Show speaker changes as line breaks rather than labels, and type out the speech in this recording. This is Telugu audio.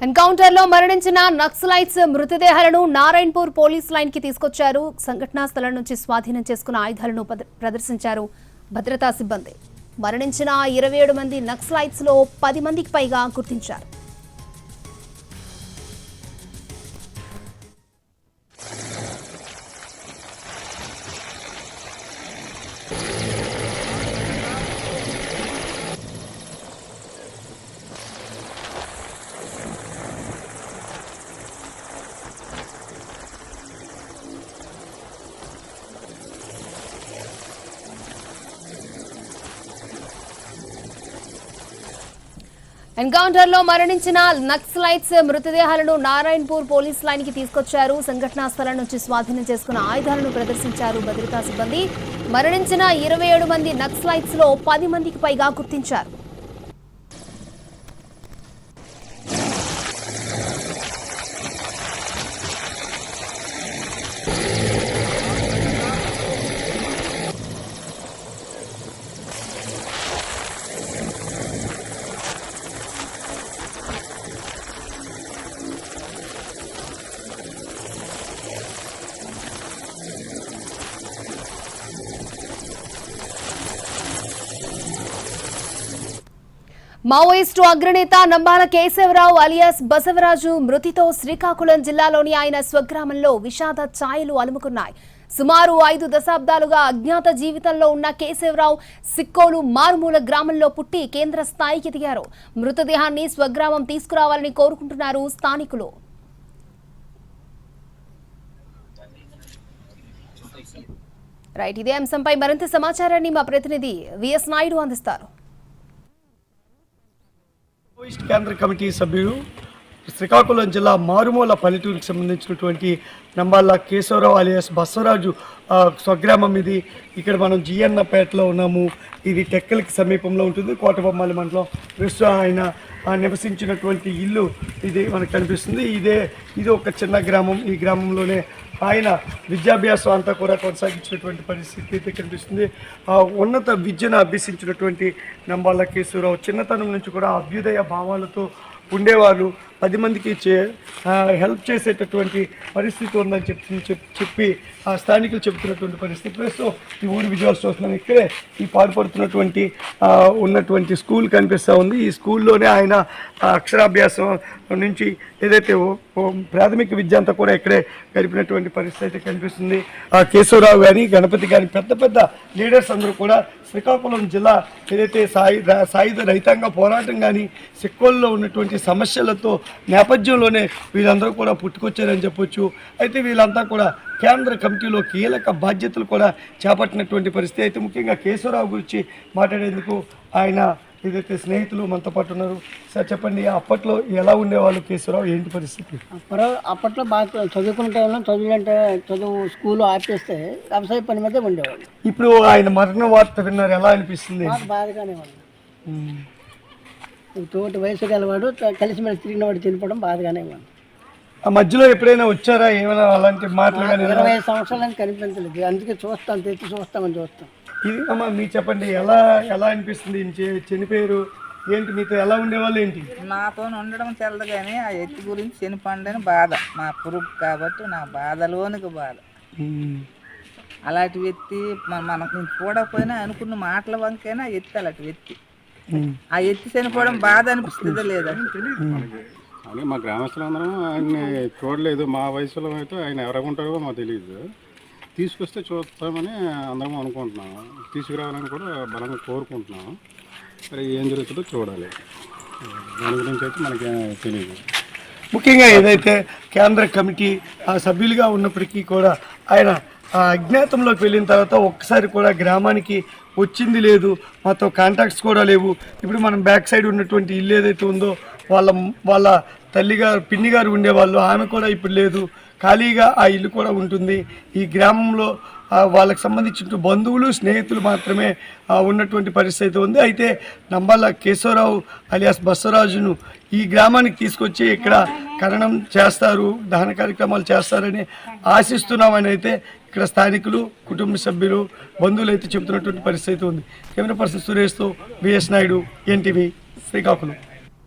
ఎన్కౌంటర్లో మరణించిన నక్సలైట్స్ మృతదేహాలను నారాయణపూర్ పోలీస్ లైన్ కి తీసుకొచ్చారు. సంఘటనా స్థలం నుంచి స్వాధీనం చేసుకున్న ఆయుధాలను ప్రదర్శించారు భద్రతా సిబ్బంది. మరణించిన 27 మంది నక్సలైట్స్ లో 10 మందికి పైగా గుర్తించారు. ఎన్కౌంటర్లో మరణించిన నక్సలైట్స్ మృతదేహాలను నారాయణపూర్ పోలీస్ లైన్ కి తీసుకొచ్చారు. సంఘటనా స్థలం నుంచి స్వాధీనం చేసుకున్న ఆయుధాలను ప్రదర్శించారు భద్రతా సిబ్బంది. మరణించిన 27 మంది నక్సలైట్స్ లో 10 మందికి పైగా గుర్తించారు. మావోయిస్టు అగ్రనేత నంబాల కేశవరావు అలియాస్ బసవరాజు మృతితో శ్రీకాకుళం జిల్లాలోని ఆయన స్వగ్రామంలో విషాద ఛాయలు అలుముకున్నాయి. సుమారు 5 దశాబ్దాలుగా అజ్ఞాత జీవితంలో ఉన్న కేశవరావు సిక్కోలు మారుమూల గ్రామంలో పుట్టి కేంద్ర స్థాయికి ఎదిగారు. మృతదేహాన్ని స్వగ్రామం తీసుకురావాలని కోరుకుంటున్నారు స్థానికులు. రైట్, ఇదే అంశంపై మరింత సమాచారాన్ని మా ప్రతినిధి విఎస్ నాయుడు అందిస్తారు.
మావోయిస్ట్ కేంద్ర కమిటీ సభ్యులు శ్రీకాకుళం జిల్లా మారుమూల పల్లెటూరుకి సంబంధించినటువంటి నంబాల కేశవరావు అలియాస్ బసవరాజు స్వగ్రామం ఇది. ఇక్కడ మనం జిఎన్నపేటలో ఉన్నాము. ఇది టెక్కలకి సమీపంలో ఉంటుంది. కోటబొమ్మాలి మండలం. ప్రస్తుతం ఆయన నివసించినటువంటి ఇల్లు ఇది మనకు కనిపిస్తుంది. ఇది ఒక చిన్న గ్రామం. ఈ గ్రామంలోనే ఆయన విద్యాభ్యాసం అంతా కూడా కొనసాగించినటువంటి పరిస్థితి అయితే కనిపిస్తుంది. ఉన్నత విద్యను అభ్యసించినటువంటి నంబాల కేశవరావు చిన్నతనం నుంచి కూడా అభ్యుదయ భావాలతో ఉండేవాళ్ళు. 10 మందికి హెల్ప్ చేసేటటువంటి పరిస్థితి ఉందని చెప్పి స్థానికులు చెబుతున్నటువంటి పరిస్థితి. ప్రస్తుతం ఈ ఊరి విజువల్స్ చూస్తున్నాను. ఇక్కడే ఈ పాల్పడుతున్నటువంటి ఉన్నటువంటి స్కూల్ కనిపిస్తూ ఉంది. ఈ స్కూల్లోనే ఆయన అక్షరాభ్యాసం నుంచి ఏదైతే ప్రాథమిక విద్య అంతా కూడా ఇక్కడే గడిపినటువంటి పరిస్థితి అయితే కనిపిస్తుంది. కేశవరావు కానీ గణపతి కానీ పెద్ద లీడర్స్ అందరూ కూడా శ్రీకాకుళం జిల్లా ఏదైతే సాయుధ రైతాంగ పోరాటం కానీ సిక్కోల్లో ఉన్నటువంటి సమస్యలతో నేపథ్యంలోనే వీళ్ళందరూ కూడా పుట్టుకొచ్చారని చెప్పొచ్చు. అయితే వీళ్ళంతా కూడా కేంద్ర కమిటీలో కీలక బాధ్యతలు కూడా చేపట్టినటువంటి పరిస్థితి. అయితే ముఖ్యంగా కేశవరావు గురించి మాట్లాడేందుకు ఆయన ఏదైతే స్నేహితులు మనతో పాటు ఉన్నారు. సార్ చెప్పండి, అప్పట్లో ఎలా ఉండేవాళ్ళు కేశవరావు, ఏంటి పరిస్థితి?
అప్పట్లో బాగా చదువుకునే టైంలో చదువు స్కూల్ ఆపేస్తే వ్యవసాయ పని మీద ఉండేవాళ్ళు.
ఇప్పుడు ఆయన మరణ వార్త విన్నారు, ఎలా అనిపిస్తుంది?
బాధగానే వాళ్ళు తోటి వయసు గలవాడు కలిసిమెలిసి తిరిగినవాడు చనిపోవడం బాధగానే వాళ్ళు.
ఆ మధ్యలో ఎప్పుడైనా వచ్చారా ఏమైనా అలాంటి మాటలు?
25 సంవత్సరాలని కనిపించలేదు. అందుకే తెచ్చి చూస్తామని చూస్తాం.
ఇది అమ్మా మీరు చెప్పండి, ఎలా అనిపిస్తుంది? చనిపోయారు ఏంటి, మీతో ఎలా ఉండేవాళ్ళు ఏంటి?
నాతో ఉండడం తెలదు కానీ ఆ ఎత్తి గురించి చనిపోండి బాధ. మా పురుగు కాబట్టి నా బాధలోనికి బాధ. అలాంటి వ్యక్తి మనకు చూడకపోయినా అనుకున్న మాటల వంకైనా ఎత్తి అలాంటి వ్యక్తి. ఆ ఎత్తి చనిపోవడం బాధ అనిపిస్తుందో లేదా?
అని మా గ్రామస్తులందరం ఆయన్ని చూడలేదు. మా వయసులో అయితే ఆయన ఎవరకుంటారో మాకు తెలియదు. తీసుకొస్తే చూస్తామని అందరం అనుకుంటున్నాము. తీసుకురావాలని కూడా బలంగా కోరుకుంటున్నాము. మరి ఏం జరుగుతుందో చూడాలి. దాని గురించి అయితే మనకి తెలియదు.
ముఖ్యంగా ఏదైతే కేంద్ర కమిటీ సభ్యులుగా ఉన్నప్పటికీ కూడా ఆయన అజ్ఞాతంలోకి వెళ్ళిన తర్వాత ఒక్కసారి కూడా గ్రామానికి వచ్చింది లేదు. మాతో కాంటాక్ట్స్ కూడా లేవు. ఇప్పుడు మనం బ్యాక్ సైడ్ ఉన్నటువంటి ఇల్లు ఏదైతే ఉందో వాళ్ళ తల్లిగారు పిన్ని గారు ఉండేవాళ్ళు, ఆమె కూడా ఇప్పుడు లేదు. ఖాళీగా ఆ ఇల్లు కూడా ఉంటుంది. ఈ గ్రామంలో వాళ్ళకి సంబంధించిన బంధువులు స్నేహితులు మాత్రమే ఉన్నటువంటి పరిస్థితి ఉంది. అయితే నంబాల కేశవరావు అలియాస్ బసవరాజును ఈ గ్రామానికి తీసుకొచ్చి ఇక్కడ ఖననం చేస్తారు, దహన కార్యక్రమాలు చేస్తారని ఆశిస్తున్నామని అయితే ఇక్కడ స్థానికులు, కుటుంబ సభ్యులు, బంధువులు అయితే చెబుతున్నటువంటి పరిస్థితి ఉంది. కెమెరా పర్సన్ సురేష్తో విఎస్ నాయుడు, ఎన్టీవీ, శ్రీకాకుళం.